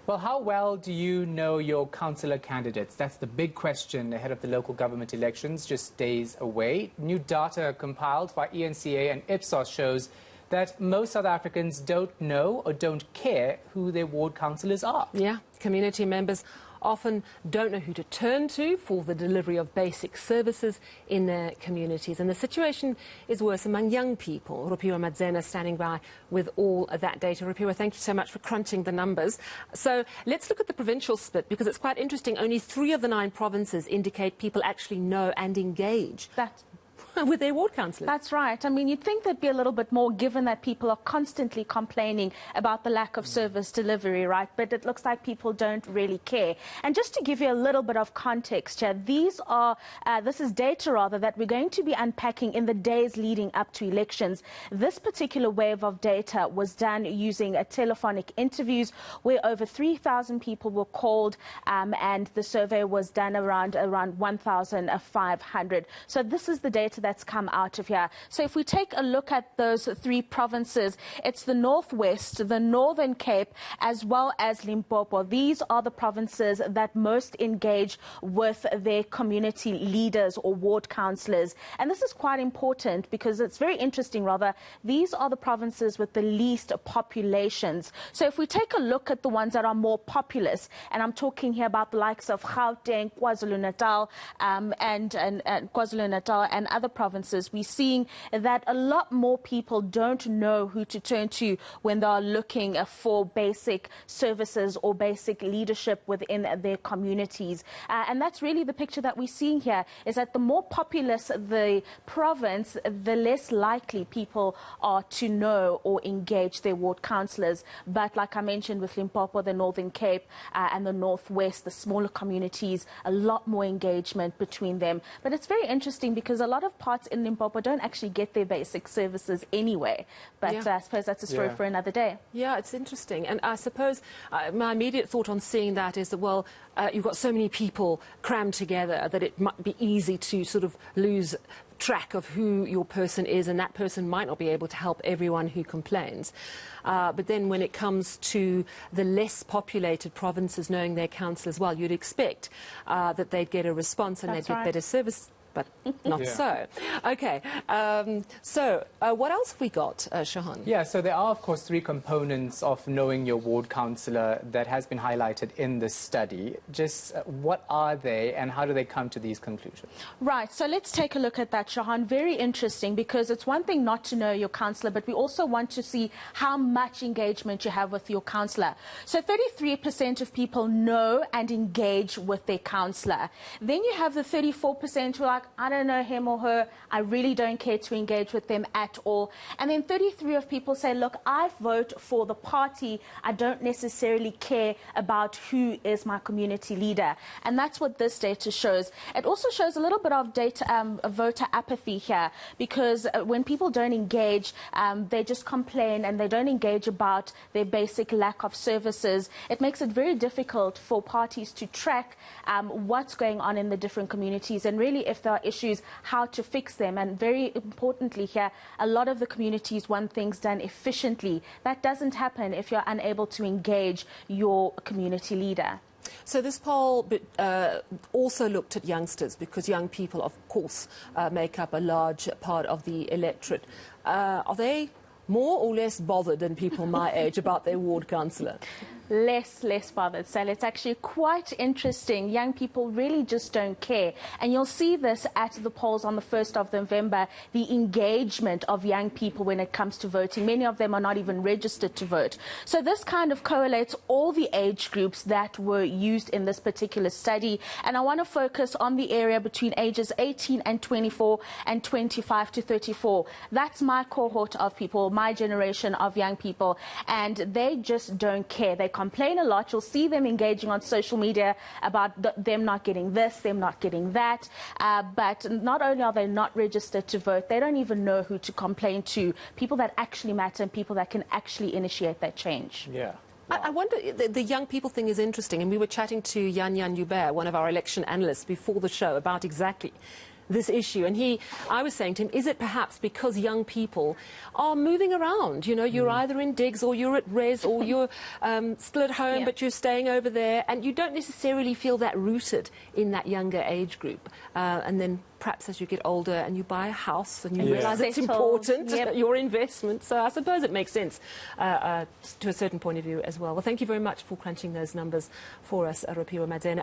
Well, how well do you know your councillor candidates? That's the big question ahead of the local government elections, just days away. New data compiled by eNCA and Ipsos shows that most South Africans don't know or don't care who their ward councillors are. Yeah, community members often don't know who to turn to for the delivery of basic services in their communities. And the situation is worse among young people. Rofhiwa Madzena standing by with all of that data. Rofhiwa, thank you so much for crunching the numbers. So let's look at the provincial split, because it's quite interesting. Only 3 of the 9 provinces indicate people actually know and engage with their ward councillors. That's right. I mean, you'd think there'd be a little bit more, given that people are constantly complaining about the lack of service delivery, right? But it looks like people don't really care. And just to give you a little bit of context here, this is data rather that we're going to be unpacking in the days leading up to elections. This particular wave of data was done using telephonic interviews where over 3,000 people were called, and the survey was done around 1,500. So this is the data that's come out of here. So if we take a look at those 3 provinces, it's the Northwest, the Northern Cape, as well as Limpopo. These are the provinces that most engage with their community leaders or ward councillors. And this is quite important because it's very interesting, rather. These are the provinces with the least populations. So if we take a look at the ones that are more populous, and I'm talking here about the likes of Gauteng, KwaZulu-Natal, and KwaZulu-Natal and other provinces, we're seeing that a lot more people don't know who to turn to when they are looking for basic services or basic leadership within their communities. And that's really the picture that we're seeing here, is that the more populous the province, the less likely people are to know or engage their ward councillors. But like I mentioned, with Limpopo, the Northern Cape, and the Northwest, the smaller communities, a lot more engagement between them. But it's very interesting because a lot of parts in Limpopo don't actually get their basic services anyway. But I suppose that's a story for another day. Yeah, it's interesting. And I suppose my immediate thought on seeing that is that, well, you've got so many people crammed together that it might be easy to sort of lose track of who your person is, and that person might not be able to help everyone who complains. But then when it comes to the less populated provinces knowing their councillors well, you'd expect that they'd get a response and they'd get better service. But not so. Okay, so what else have we got, Shahan? Yeah, so there are, of course, 3 components of knowing your ward councillor that has been highlighted in this study. Just what are they and how do they come to these conclusions? Right, so let's take a look at that, Shahan. Very interesting, because it's one thing not to know your councillor, but we also want to see how much engagement you have with your councillor. So 33% of people know and engage with their councillor. Then you have the 34% who are like, I don't know him or her, I really don't care to engage with them at all. And then 33% of people say, look, I vote for the party, I don't necessarily care about who is my community leader. And that's what this data shows. It also shows a little bit of data, voter apathy here, because when people don't engage, they just complain and they don't engage about their basic lack of services. It makes it very difficult for parties to track what's going on in the different communities, and really, if there are issues, how to fix them. And very importantly here, a lot of the communities want things done efficiently. That doesn't happen if you're unable to engage your community leader. So this poll also looked at youngsters, because young people, of course, make up a large part of the electorate. Are they more or less bothered than people my age about their ward councillor? Less bothered. So it's actually quite interesting. Young people really just don't care. And you'll see this at the polls on the 1st of November, the engagement of young people when it comes to voting. Many of them are not even registered to vote. So this kind of correlates all the age groups that were used in this particular study. And I want to focus on the area between ages 18 and 24 and 25 to 34. That's my cohort of people, my generation of young people. And they just don't care. They complain a lot. You'll see them engaging on social media about them not getting this, them not getting that. But not only are they not registered to vote, they don't even know who to complain to, people that actually matter and people that can actually initiate that change. Yeah. Wow. I wonder, the young people thing is interesting, and we were chatting to Yan Hubert, one of our election analysts, before the show about exactly this issue. And I was saying to him, is it perhaps because young people are moving around? You know, you're either in digs or you're at res or you're still at home, but you're staying over there, and you don't necessarily feel that rooted in that younger age group. And then perhaps as you get older and you buy a house and you realise it's important, your investment. So I suppose it makes sense to a certain point of view as well. Well, thank you very much for crunching those numbers for us, Rofhiwa Madzena.